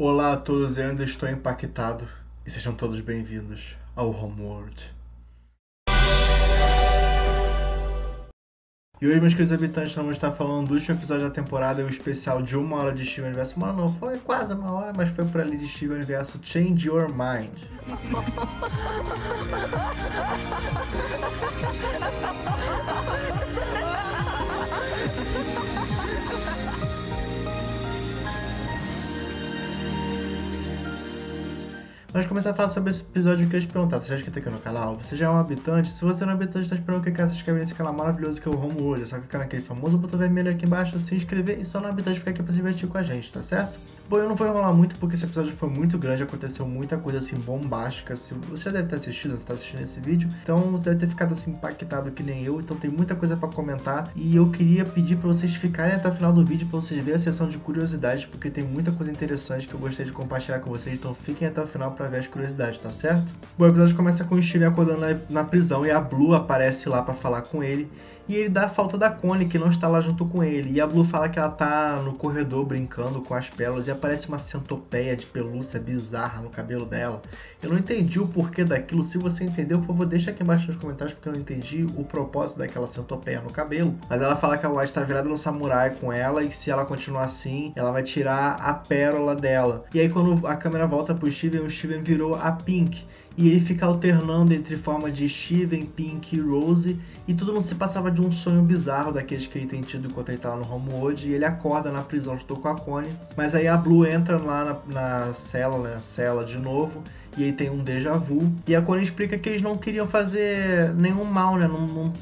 Olá a todos, eu ainda estou impactado e sejam todos bem-vindos ao Homeworld. E hoje, meus queridos habitantes, vamos estar falando do último episódio da temporada, o especial de 1 hora de Steven Universo. Uma hora não, foi quase 1 hora, mas foi por ali de Steven Universo, Change Your Mind. Antes de começar a falar sobre esse episódio, eu queria te perguntar, você já é inscrito aqui no canal? Você já é um habitante? Se você não é um habitante, está esperando clicar e se inscrever nesse canal maravilhoso que é o Homeworld. É só clicar naquele famoso botão vermelho aqui embaixo, se inscrever e se não é um habitante, ficar aqui pra se divertir com a gente, tá certo? Bom, eu não vou enrolar muito porque esse episódio foi muito grande, aconteceu muita coisa assim bombástica. Você já deve ter assistido, você está assistindo esse vídeo, então você deve ter ficado assim impactado que nem eu, então tem muita coisa para comentar e eu queria pedir para vocês ficarem até o final do vídeo para vocês verem a seção de curiosidades, porque tem muita coisa interessante que eu gostaria de compartilhar com vocês, então fiquem até o final para ver as curiosidades, tá certo? Bom, o episódio começa com o Steven acordando na prisão e a Blue aparece lá para falar com ele. E ele dá a falta da Connie, que não está lá junto com ele. E a Blue fala que ela tá no corredor brincando com as pérolas e aparece uma centopeia de pelúcia bizarra no cabelo dela. Eu não entendi o porquê daquilo. Se você entendeu, por favor, deixa aqui embaixo nos comentários, porque eu não entendi o propósito daquela centopeia no cabelo. Mas ela fala que a White tá virada no samurai com ela e se ela continuar assim, ela vai tirar a pérola dela. E aí quando a câmera volta pro Steven, o Steven virou a Pink. E ele fica alternando entre forma de Steven, Pink e Rose. E tudo não se passava de um sonho bizarro daqueles que ele tem tido enquanto ele tá lá no Homeworld. E ele acorda na prisão junto com a Connie. Mas aí a Blue entra lá na cela de novo. E aí tem um déjà vu. E a Connie explica que eles não queriam fazer nenhum mal, né?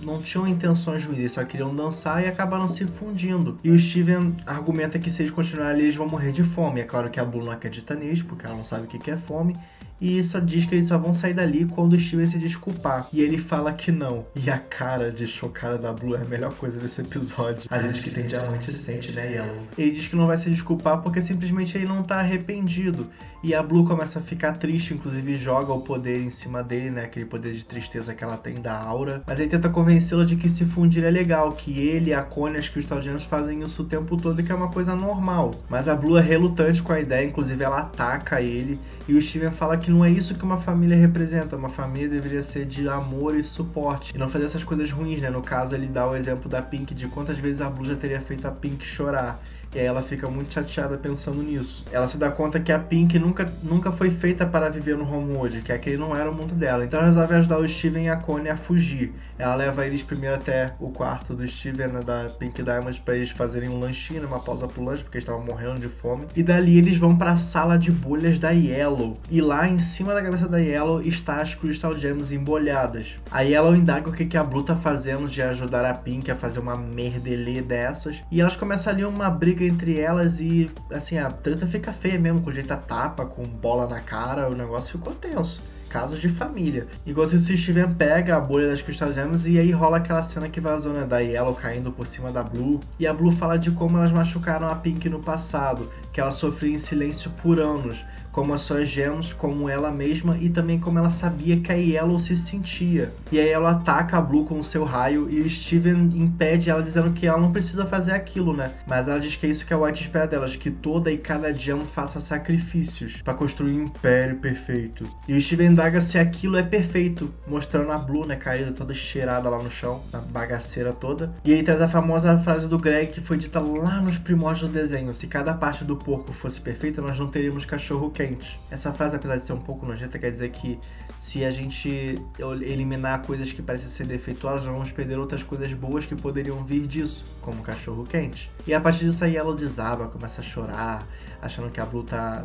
Não tinham intenções ruins, eles só queriam dançar e acabaram se fundindo. E o Steven argumenta que se eles continuarem ali, eles vão morrer de fome. É claro que a Blue não acredita nisso, porque ela não sabe o que é fome. E só diz que eles só vão sair dali quando o Steven se desculpar. E ele fala que não. E a cara de chocada da Blue é a melhor coisa desse episódio. A gente que tem diamante sente, né, Yellow? Ele diz que não vai se desculpar porque simplesmente ele não tá arrependido. E a Blue começa a ficar triste, inclusive joga o poder em cima dele, né? Aquele poder de tristeza que ela tem da aura. Mas ele tenta convencê-la de que se fundir é legal, que ele, a Connie e as Crystal Gems fazem isso o tempo todo e que é uma coisa normal. Mas a Blue é relutante com a ideia, inclusive ela ataca ele. E o Steven fala que não é isso que uma família representa. Uma família deveria ser de amor e suporte. E não fazer essas coisas ruins, né? No caso, ele dá o exemplo da Pink, de quantas vezes a Blue já teria feito a Pink chorar. E aí ela fica muito chateada pensando nisso. Ela se dá conta que a Pink nunca foi feita para viver no Homeworld, que aquele não era o mundo dela. Então ela resolve ajudar o Steven e a Connie a fugir. Ela leva eles primeiro até o quarto do Steven, né, da Pink Diamond, para eles fazerem um lanchinho, uma pausa pro lanche, porque eles estavam morrendo de fome. E dali eles vão para a sala de bolhas da Yellow. E lá em cima da cabeça da Yellow está as Crystal Gems embolhadas. A Yellow indaga o que a Blue tá fazendo de ajudar a Pink a fazer uma merdelê dessas. E elas começam ali uma briga entre elas e, assim, a treta fica feia mesmo, com jeito a tapa, com bola na cara, o negócio ficou tenso. Casos de família. Enquanto isso, o Steven pega a bolha das Crystal Gems e aí rola aquela cena que vazou, né, da Yellow caindo por cima da Blue. E a Blue fala de como elas machucaram a Pink no passado, que ela sofria em silêncio por anos, como as suas gems, como ela mesma e também como ela sabia que a Yellow se sentia. E aí ela ataca a Blue com o seu raio e o Steven impede ela dizendo que ela não precisa fazer aquilo, né? Mas ela diz que é isso que a White espera delas, que toda e cada gem faça sacrifícios para construir um império perfeito. E o Steven indaga se aquilo é perfeito, mostrando a Blue, né, caída toda cheirada lá no chão, na bagaceira toda. E aí traz a famosa frase do Greg que foi dita lá nos primórdios do desenho: se cada parte do porco fosse perfeita, nós não teríamos cachorro quente. Essa frase, apesar de ser um pouco nojenta, quer dizer que se a gente eliminar coisas que parecem ser defeituosas, nós vamos perder outras coisas boas que poderiam vir disso, como cachorro quente. E a partir disso aí ela desaba, começa a chorar, achando que a Blue tá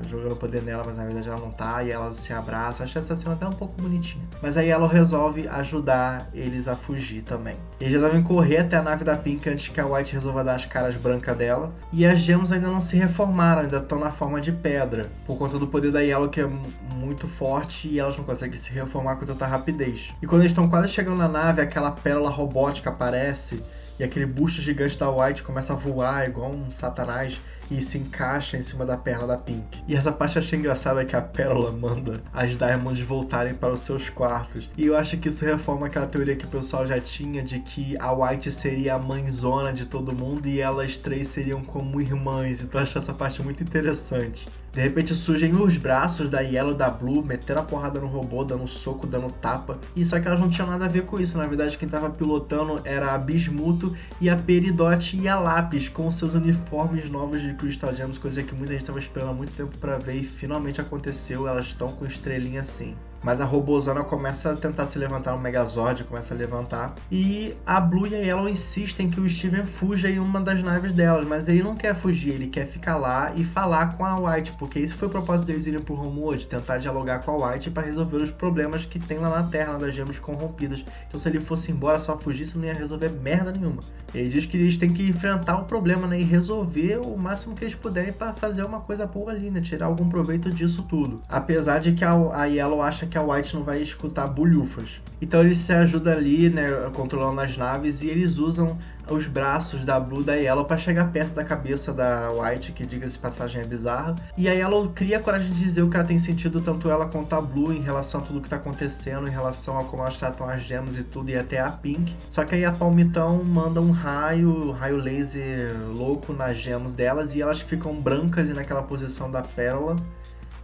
jogando poder nela, mas na verdade ela não tá, e ela se abraça. Acho essa cena até um pouco bonitinha. Mas aí ela resolve ajudar eles a fugir também. Eles resolvem correr até a nave da Pink antes que a White resolva dar as caras brancas dela. E as gems ainda não se reformaram, ainda estão na forma de pedra, por conta do poder da Yellow, que é muito forte e elas não conseguem se reformar com tanta rapidez. E quando eles estão quase chegando na nave, aquela pérola robótica aparece e aquele busto gigante da White começa a voar igual um satanás e se encaixa em cima da perna da Pink. E essa parte eu achei engraçada, que a Pérola manda as Diamonds voltarem para os seus quartos. E eu acho que isso reforma aquela teoria que o pessoal já tinha de que a White seria a mãezona de todo mundo e elas três seriam como irmãs. Então eu acho essa parte muito interessante. De repente surgem os braços da Yellow e da Blue, metendo a porrada no robô, dando soco, dando tapa. E só que elas não tinham nada a ver com isso. Na verdade, quem tava pilotando era a Bismuto e a Peridot e a Lápis, com seus uniformes novos de Crystal Gems, coisa que muita gente tava esperando há muito tempo pra ver e finalmente aconteceu. Elas estão com estrelinha assim. Mas a robozona começa a tentar se levantar no Megazord, começa a levantar. E a Blue e a Yellow insistem que o Steven fuja em uma das naves delas. Mas ele não quer fugir, ele quer ficar lá e falar com a White. Porque esse foi o propósito deles irem pro Homeworld, tentar dialogar com a White para resolver os problemas que tem lá na Terra, das gemas corrompidas. Então se ele fosse embora, só fugisse, não ia resolver merda nenhuma. Ele diz que eles têm que enfrentar o problema, né, e resolver o máximo que eles puderem para fazer uma coisa boa ali, né, tirar algum proveito disso tudo. Apesar de que a Yellow acha que a White não vai escutar bulhufas. Então eles se ajudam ali, né, controlando as naves, e eles usam os braços da Blue e da Yellow para chegar perto da cabeça da White, que, diga-se de passagem, é bizarra. E a Yellow cria a coragem de dizer o que ela tem sentido, tanto ela quanto a Blue, em relação a tudo que tá acontecendo, em relação a como elas tratam as gemas e tudo, e até a Pink. Só que aí a Palmitão manda um raio laser louco nas gemas delas, e elas ficam brancas e naquela posição da Pérola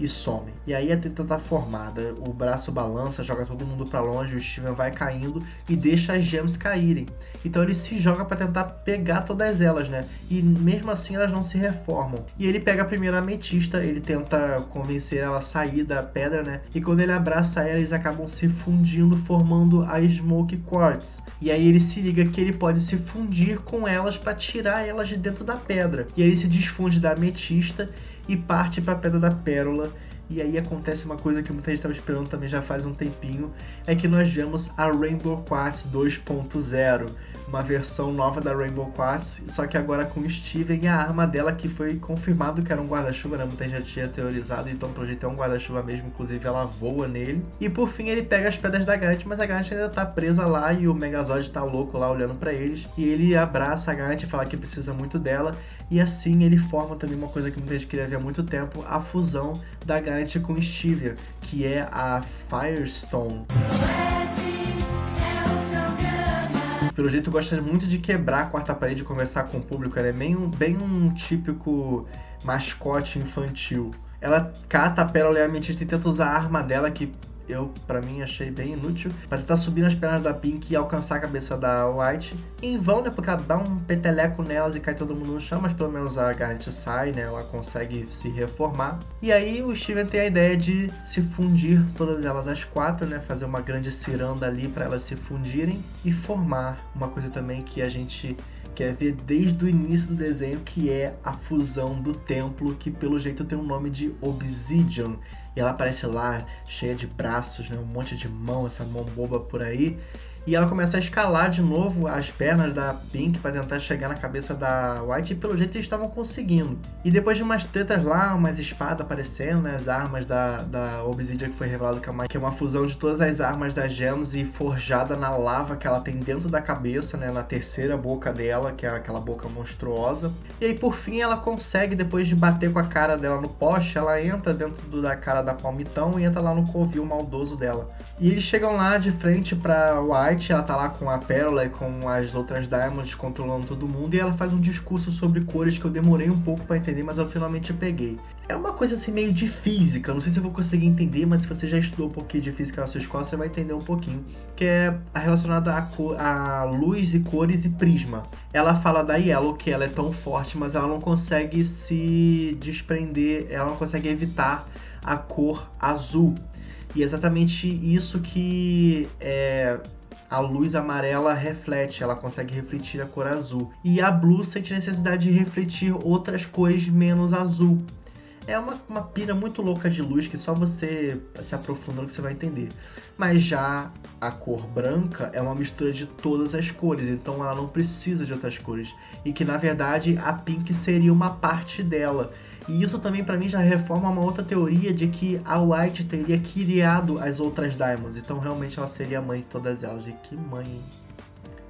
e somem. E aí a treta tá formada, o braço balança, joga todo mundo pra longe, o Steven vai caindo e deixa as gems caírem. Então ele se joga pra tentar pegar todas elas, né? E mesmo assim elas não se reformam. E ele pega a primeira ametista, ele tenta convencer ela a sair da pedra, né? E quando ele abraça ela, eles acabam se fundindo, formando a Smoke Quartz. E aí ele se liga que ele pode se fundir com elas pra tirar elas de dentro da pedra. E aí ele se desfunde da ametista e parte para a Pedra da Pérola. E aí acontece uma coisa que muita gente estava esperando também já faz um tempinho, é que nós vemos a Rainbow Quartz 2.0, uma versão nova da Rainbow Quartz, só que agora com o Steven e a arma dela, que foi confirmado que era um guarda-chuva, né? Muita gente já tinha teorizado, então pelo jeito é um guarda-chuva mesmo, inclusive ela voa nele. E por fim ele pega as pedras da Garnet, mas a Garnet ainda tá presa lá e o Megazord tá louco lá olhando para eles, e ele abraça a Garnet e fala que precisa muito dela, e assim ele forma também uma coisa que muita gente queria ver há muito tempo, a fusão da Garnet com Estivia, que é a Firestone. Pelo jeito gosta muito de quebrar a quarta parede e conversar com o público. Ela é bem um típico mascote infantil. Ela cata a Pérola e a Ametista e tenta usar a arma dela, que pra mim, achei bem inútil, pra tentar subir nas pernas da Pink e alcançar a cabeça da White. Em vão, né, porque ela dá um peteleco nelas e cai todo mundo no chão, mas pelo menos a Garnet sai, né, ela consegue se reformar. E aí o Steven tem a ideia de se fundir todas elas, as quatro, né, fazer uma grande ciranda ali pra elas se fundirem e formar uma coisa também que a gente quer ver desde o início do desenho, que é a fusão do templo, que pelo jeito tem um nome de Obsidian. E ela aparece lá, cheia de braços, né? Um monte de mão, essa mão boba por aí. E ela começa a escalar de novo as pernas da Pink para tentar chegar na cabeça da White, e pelo jeito eles estavam conseguindo. E depois de umas tretas lá, umas espadas aparecendo, né, as armas da Obsidian, que foi revelado que é uma fusão de todas as armas das gems e forjada na lava que ela tem dentro da cabeça, né, na terceira boca dela, que é aquela boca monstruosa. E aí por fim ela consegue, depois de bater com a cara dela no poste, ela entra dentro da cara da Palmitão e entra lá no covil maldoso dela. E eles chegam lá de frente pra White. Ela tá lá com a Pérola e com as outras Diamonds controlando todo mundo, e ela faz um discurso sobre cores que eu demorei um pouco pra entender, mas eu finalmente peguei. É uma coisa assim meio de física, não sei se eu vou conseguir entender, mas se você já estudou um pouquinho de física na sua escola, você vai entender um pouquinho, que é relacionada a luz e cores e prisma. Ela fala da Yellow, que ela é tão forte, mas ela não consegue se desprender, ela não consegue evitar a cor azul. E é exatamente isso que a luz amarela reflete, ela consegue refletir a cor azul. E a Blue sente necessidade de refletir outras cores menos azul. É uma pira muito louca de luz que só você se aprofundando que você vai entender. Mas já a cor branca é uma mistura de todas as cores, então ela não precisa de outras cores. E que na verdade a Pink seria uma parte dela. E isso também pra mim já reforma uma outra teoria de que a White teria criado as outras Diamonds. Então realmente ela seria a mãe de todas elas. E que mãe, hein?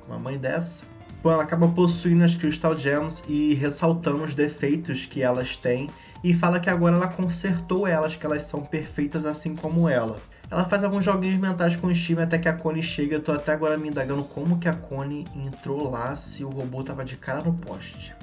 Uma mãe dessa? Bom, ela acaba possuindo as Crystal Gems e ressaltando os defeitos que elas têm e fala que agora ela consertou elas, que elas são perfeitas assim como ela. Ela faz alguns joguinhos mentais com o Steven até que a Connie chega. Eu tô até agora me indagando como que a Connie entrou lá se o robô tava de cara no poste.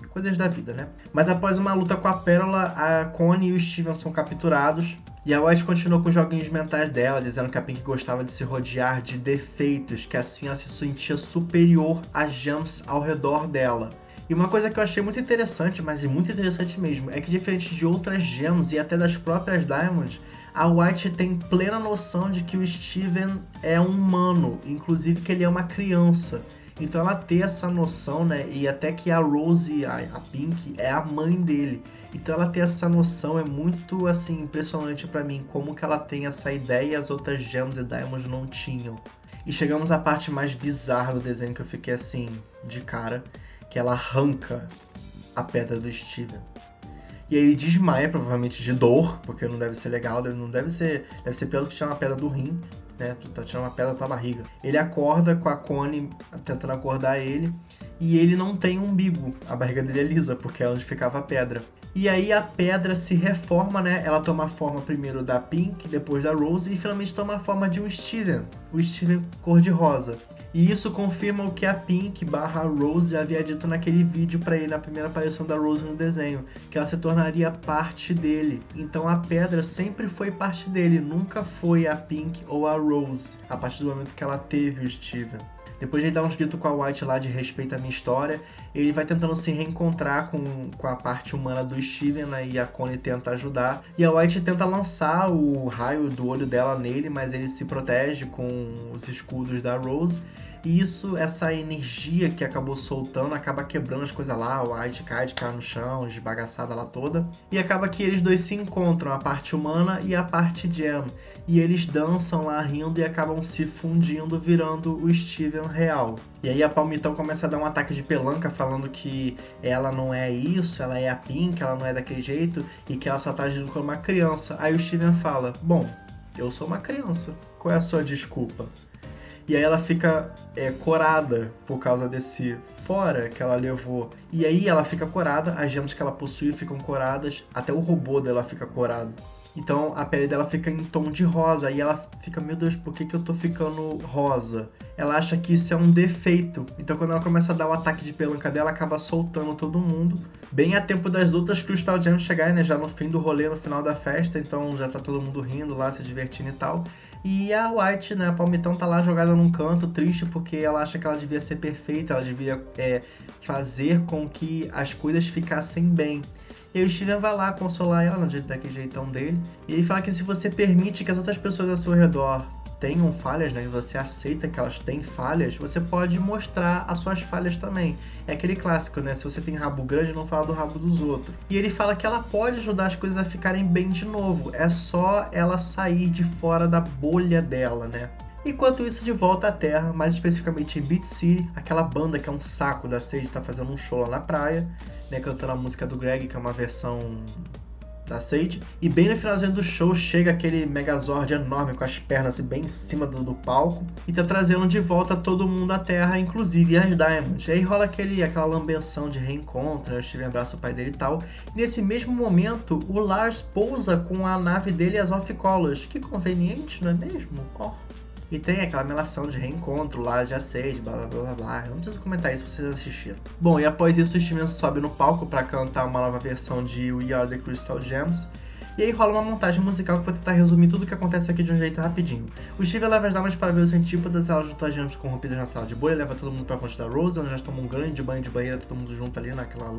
Coisas da vida, né? Mas após uma luta com a Pérola, a Connie e o Steven são capturados. E a White continua com os joguinhos mentais dela, dizendo que a Pink gostava de se rodear de defeitos, que assim ela se sentia superior às gems ao redor dela. E uma coisa que eu achei muito interessante, mas muito interessante mesmo, é que diferente de outras gems e até das próprias Diamonds, a White tem plena noção de que o Steven é um humano, inclusive que ele é uma criança. Então ela tem essa noção, né, e até que a Rose, a Pink, é a mãe dele. Então ela tem essa noção, é muito assim impressionante pra mim como que ela tem essa ideia e as outras gems e Diamonds não tinham. E chegamos à parte mais bizarra do desenho que eu fiquei assim, de cara, que ela arranca a pedra do Steven. E aí ele desmaia, provavelmente de dor, porque não deve ser legal, deve ser pior do que tirar uma pedra do rim, né? Tu tá tirando uma pedra da tua barriga. Ele acorda com a Connie tentando acordar ele, e ele não tem umbigo, a barriga dele é lisa, porque é onde ficava a pedra. E aí a pedra se reforma, né? Ela toma a forma primeiro da Pink, depois da Rose, e finalmente toma a forma de um Steven, o Steven cor-de-rosa. E isso confirma o que a Pink barra Rose havia dito naquele vídeo pra ele, na primeira aparição da Rose no desenho, que ela se tornaria parte dele. Então a pedra sempre foi parte dele, nunca foi a Pink ou a Rose, a partir do momento que ela teve o Steven. Depois de ele dar uns gritos com a White lá de respeito à minha história, ele vai tentando se reencontrar com a parte humana do Steven, né, e a Connie tenta ajudar. E a White tenta lançar o raio do olho dela nele, mas ele se protege com os escudos da Rose. E isso, essa energia que acabou soltando, acaba quebrando as coisas lá, o White cai de cara no chão, esbagaçada lá toda. E acaba que eles dois se encontram, a parte humana e a parte Gem. E eles dançam lá rindo e acabam se fundindo, virando o Steven real. E aí a Palmitão começa a dar um ataque de pelanca, falando que ela não é isso, ela é a Pink, ela não é daquele jeito, e que ela só tá agindo como uma criança. Aí o Steven fala, bom, eu sou uma criança, qual é a sua desculpa? E aí ela fica corada por causa desse fora que ela levou. E aí ela fica corada, as gemas que ela possui ficam coradas, até o robô dela fica corado. Então a pele dela fica em tom de rosa, e ela fica, meu Deus, por que eu tô ficando rosa? Ela acha que isso é um defeito. Então quando ela começa a dar o ataque de pelanca dela, acaba soltando todo mundo. Bem a tempo das outras Crystal Gems chegarem, né? Já no fim do rolê, no final da festa, então já tá todo mundo rindo lá, se divertindo e tal. E a White, né, a Palmitão tá lá jogada num canto, triste, porque ela acha que ela devia ser perfeita, ela devia fazer com que as coisas ficassem bem. E aí o Steven vai lá consolar ela daquele jeitão dele. E ele fala que se você permite que as outras pessoas ao seu redor tenham falhas, né, e você aceita que elas têm falhas, você pode mostrar as suas falhas também. É aquele clássico, né? Se você tem rabo grande, não fala do rabo dos outros. E ele fala que ela pode ajudar as coisas a ficarem bem de novo. É só ela sair de fora da bolha dela, né? Enquanto isso, de volta à Terra, mais especificamente em Beat City, aquela banda que é um saco da Sage tá fazendo um show lá na praia, né, cantando a música do Greg, que é uma versão da Sage. E bem no finalzinho do show chega aquele Megazord enorme com as pernas assim, bem em cima do palco e tá trazendo de volta todo mundo à Terra, inclusive as Diamonds. E aí rola aquela lambenção de reencontro, né? O Steven abraça o pai dele e tal. E nesse mesmo momento, o Lars pousa com a nave dele e as Off-Colors. Que conveniente, não é mesmo? Ó. E tem aquela melação de reencontro lá, já sei, blá blá blá blá. Eu não preciso comentar isso se vocês assistiram. Bom, e após isso o Steven sobe no palco pra cantar uma nova versão de We Are The Crystal Gems. E aí rola uma montagem musical que vou tentar resumir tudo o que acontece aqui de um jeito rapidinho. O Steven leva as damas para ver os centípodas, elas juntam as gemas corrompidas na sala de bolha, leva todo mundo pra fonte da Rose, onde elas tomam um grande banho de banheira, todo mundo junto ali naquela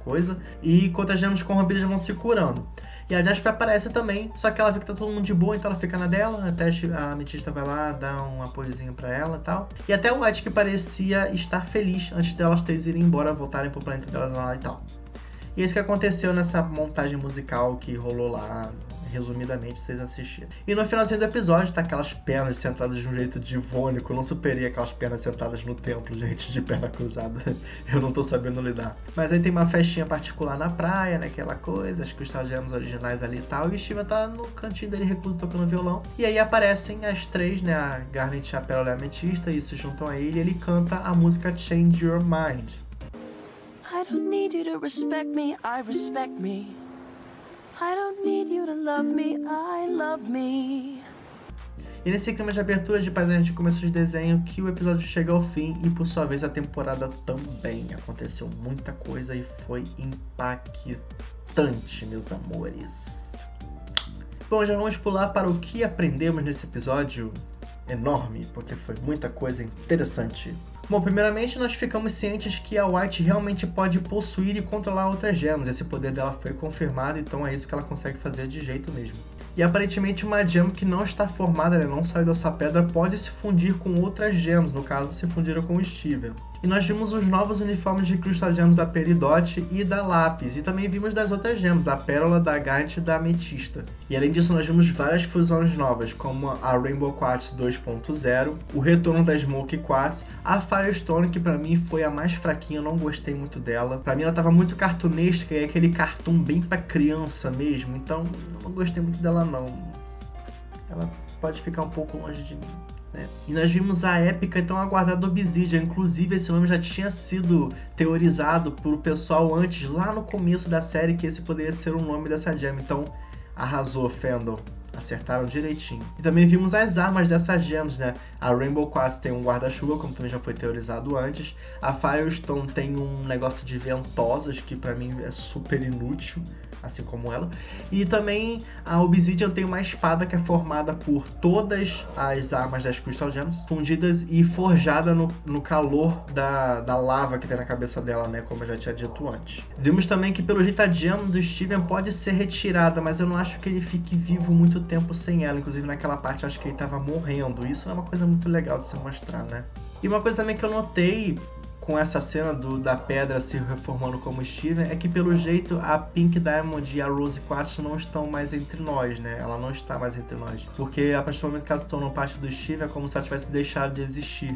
coisa. E enquanto as gemas corrompidas vão se curando. E a Jasper aparece também, só que ela vê que tá todo mundo de boa, então ela fica na dela, até a Ametista vai lá, dá um apoiozinho pra ela e tal. E até o White, que parecia estar feliz antes delas três irem embora, voltarem pro planeta delas lá e tal. E é isso que aconteceu nessa montagem musical que rolou lá, resumidamente, vocês assistirem. E no finalzinho do episódio tá aquelas pernas sentadas de um jeito divônico. Eu não superei aquelas pernas sentadas no templo, gente, de perna cruzada. Eu não tô sabendo lidar. Mas aí tem uma festinha particular na praia, né, aquela coisa, as Crystal Gems originais ali e tal, e o Steven tá no cantinho dele recluso tocando violão. E aí aparecem as três, né, a Garnet, a Pérola e a Ametista, e se juntam a ele e ele canta a música Change Your Mind. I don't need you to respect me, I respect me. I don't need you to love me, I love me. E nesse clima de abertura de paisagem de começo de desenho que o episódio chega ao fim e por sua vez a temporada também. Aconteceu muita coisa e foi impactante, meus amores. Bom, já vamos pular para o que aprendemos nesse episódio enorme, porque foi muita coisa interessante. Bom, primeiramente nós ficamos cientes que a White realmente pode possuir e controlar outras gemas. Esse poder dela foi confirmado, então é isso que ela consegue fazer de jeito mesmo. E aparentemente uma gem que não está formada, ela não saiu dessa pedra, pode se fundir com outras gems, no caso se fundiram com o Steven. E nós vimos os novos uniformes de Crystal Gems da Peridot e da Lápis, e também vimos das outras gems, da Pérola, da Garnet e da Ametista. E além disso nós vimos várias fusões novas, como a Rainbow Quartz 2.0, o retorno da Smoke Quartz, a Firestone, que pra mim foi a mais fraquinha, eu não gostei muito dela. Pra mim ela tava muito cartunesca, e aquele cartoon bem pra criança mesmo, então eu não gostei muito dela não. Ela pode ficar um pouco longe de mim. E nós vimos a épica e tão aguardada Obsidian, inclusive esse nome já tinha sido teorizado por pessoal antes, lá no começo da série, que esse poderia ser o nome dessa gem, então arrasou, Fandom. Acertaram direitinho. E também vimos as armas dessas gems, né? A Rainbow Quartz tem um guarda-chuva, como também já foi teorizado antes. A Firestone tem um negócio de ventosas, que pra mim é super inútil, assim como ela. E também a Obsidian tem uma espada que é formada por todas as armas das Crystal Gems, fundidas e forjada no calor da lava que tem na cabeça dela, né? Como eu já tinha dito antes. Vimos também que pelo jeito a gem do Steven pode ser retirada, mas eu não acho que ele fique vivo muito tempo sem ela, inclusive naquela parte eu acho que ele tava morrendo. Isso é uma coisa muito legal de se mostrar, né? E uma coisa também que eu notei com essa cena da pedra se reformando como Steven é que pelo jeito a Pink Diamond e a Rose Quartz não estão mais entre nós, né? Ela não está mais entre nós, porque a partir do momento que elas se tornam parte do Steven é como se ela tivesse deixado de existir.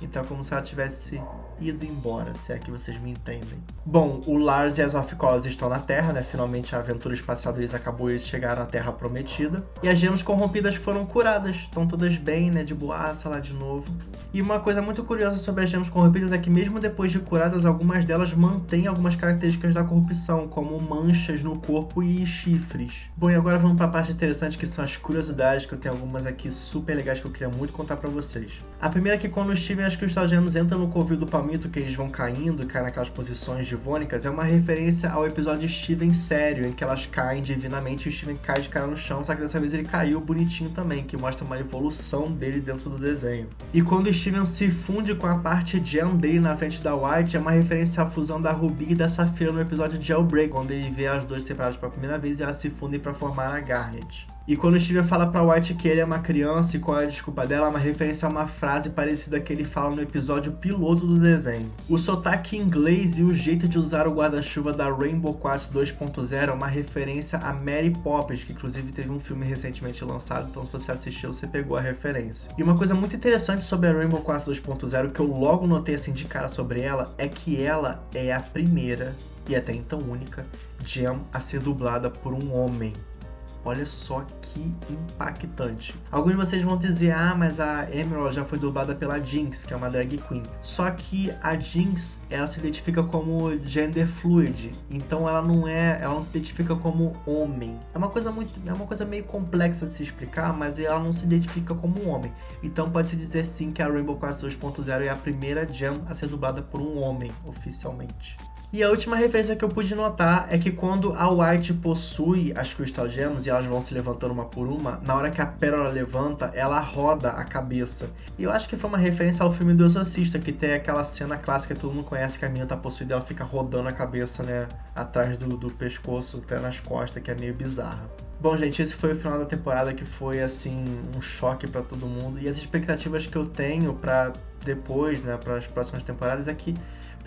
Então é como se ela tivesse ido embora, se é que vocês me entendem. Bom, o Lars e as Of-Course estão na Terra, né? Finalmente a aventura espacial deles acabou e eles chegaram à Terra Prometida. E as gemas corrompidas foram curadas, estão todas bem, né? De boaça lá de novo. E uma coisa muito curiosa sobre as gemas corrompidas é que mesmo depois de curadas, algumas delas mantêm algumas características da corrupção, como manchas no corpo e chifres. Bom, e agora vamos para a parte interessante, que são as curiosidades, que eu tenho algumas aqui super legais que eu queria muito contar para vocês. A primeira é que quando o Steven e as Crystal Gems entram no covil do palmito, que eles vão caindo e caem naquelas posições divônicas, é uma referência ao episódio Steven sério, em que elas caem divinamente e o Steven cai de cara no chão, só que dessa vez ele caiu bonitinho também, que mostra uma evolução dele dentro do desenho. E quando o Steven se funde com a parte gem dele na frente da White, é uma referência à fusão da Ruby e da Safira no episódio Jailbreak, onde ele vê as duas separadas pela primeira vez e elas se fundem para formar a Garnet. E quando o Steven fala pra White que ele é uma criança e qual é a desculpa dela, é uma referência a uma frase parecida que ele fala no episódio piloto do desenho. O sotaque inglês e o jeito de usar o guarda-chuva da Rainbow Quartz 2.0 é uma referência a Mary Poppins, que inclusive teve um filme recentemente lançado, então se você assistiu, você pegou a referência. E uma coisa muito interessante sobre a Rainbow Quartz 2.0, que eu logo notei assim de cara sobre ela, é que ela é a primeira, e até então única, gem a ser dublada por um homem. Olha só que impactante. Alguns de vocês vão dizer, mas a Emerald já foi dublada pela Jinx, que é uma drag queen. Só que a Jinx, ela se identifica como gender fluid. Então ela não se identifica como homem. É uma coisa meio complexa de se explicar, mas ela não se identifica como homem. Então pode-se dizer sim que a Rainbow Quartz 2.0 é a primeira gem a ser dublada por um homem, oficialmente. E a última referência que eu pude notar é que quando a White possui as Crystal Gems e elas vão se levantando uma por uma, na hora que a Pérola levanta, ela roda a cabeça. E eu acho que foi uma referência ao filme do Exorcista, que tem aquela cena clássica que todo mundo conhece, que a menina tá possuída e ela fica rodando a cabeça, né, atrás do pescoço, até nas costas, que é meio bizarra. Bom, gente, esse foi o final da temporada, que foi, assim, um choque pra todo mundo. E as expectativas que eu tenho pra depois, né, para as próximas temporadas é que,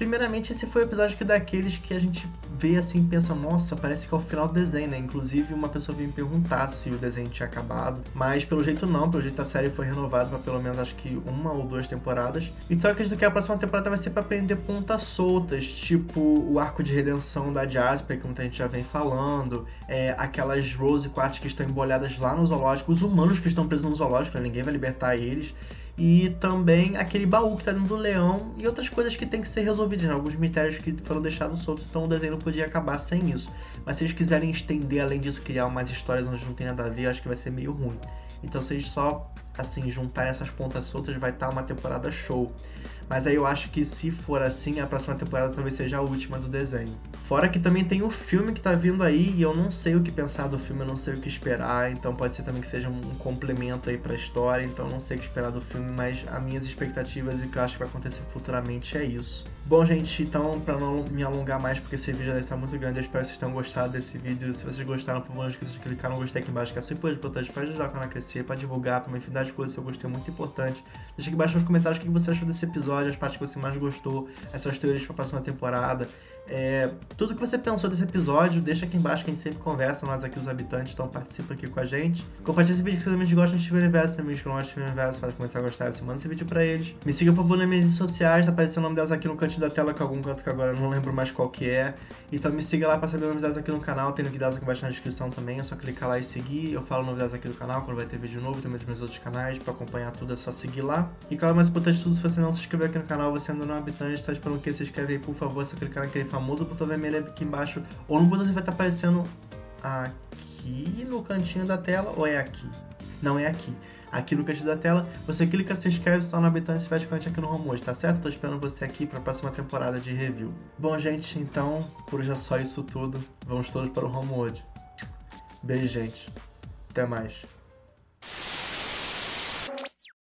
Primeiramente, esse foi o episódio daqueles que a gente vê assim e pensa, nossa, parece que é o final do desenho, né? Inclusive, uma pessoa veio me perguntar se o desenho tinha acabado, mas pelo jeito não, pelo jeito a série foi renovada para pelo menos acho que 1 ou 2 temporadas. Então eu acredito que a próxima temporada vai ser para prender pontas soltas, tipo o arco de redenção da Jasper, que muita gente já vem falando, aquelas Rose e Quartz que estão embolhadas lá no zoológico, os humanos que estão presos no zoológico, né? Ninguém vai libertar eles. E também aquele baú que tá dentro do leão e outras coisas que tem que ser resolvidas, né? Alguns mistérios que foram deixados soltos, então o desenho não podia acabar sem isso. Mas se eles quiserem estender, além disso, criar umas histórias onde não tem nada a ver, eu acho que vai ser meio ruim. Então se eles só, assim, juntarem essas pontas soltas, vai estar uma temporada show. Mas aí eu acho que se for assim, a próxima temporada talvez seja a última do desenho. Fora que também tem o filme que tá vindo aí e eu não sei o que pensar do filme, eu não sei o que esperar, então pode ser também que seja um complemento aí pra história, então eu não sei o que esperar do filme, mas as minhas expectativas e o que eu acho que vai acontecer futuramente é isso. Bom, gente, então pra não me alongar mais, porque esse vídeo já deve estar muito grande, eu espero que vocês tenham gostado desse vídeo. Se vocês gostaram, por favor, não esqueçam de clicar no gostei aqui embaixo, que é super importante para ajudar o canal a crescer, para divulgar, para uma infinidade de coisas que eu gostei, muito importante. Deixa aqui embaixo nos comentários o que você achou desse episódio, as partes que você mais gostou, as suas teorias para a próxima temporada. Tudo que você pensou desse episódio, deixa aqui embaixo que a gente sempre conversa, nós aqui os habitantes, então participa aqui com a gente. Compartilha esse vídeo com seus amigos que gostam de Steven Universo, também que não gostam de Steven Universo, faz começar a gostar, você manda esse vídeo pra eles. Me siga por favor nas minhas redes sociais, tá aparecendo o nome delas aqui no cantinho da tela, que é algum canto que agora eu não lembro mais qual que é. Então me siga lá pra saber novidades aqui no canal, tem novidades aqui embaixo na descrição também, é só clicar lá e seguir. Eu falo novidades aqui do canal, quando vai ter vídeo novo, também dos meus outros canais, pra acompanhar tudo é só seguir lá. E claro, mais importante de tudo, se você não se inscrever aqui no canal, você ainda não é habitante, tá esperando o que? Se inscreve aí, por favor, é só clicar naquele famoso botão vermelho aqui embaixo, ou no botão que vai estar aparecendo aqui no cantinho da tela, ou é aqui? Não, é aqui. Aqui no cantinho da tela, você clica, se inscreve, se torna habitante e faz com a gente aqui no Homeworld, tá certo? Tô esperando você aqui para a próxima temporada de review. Bom, gente, então, por hoje é só isso tudo. Vamos todos para o Homeworld. Beijo, gente. Até mais.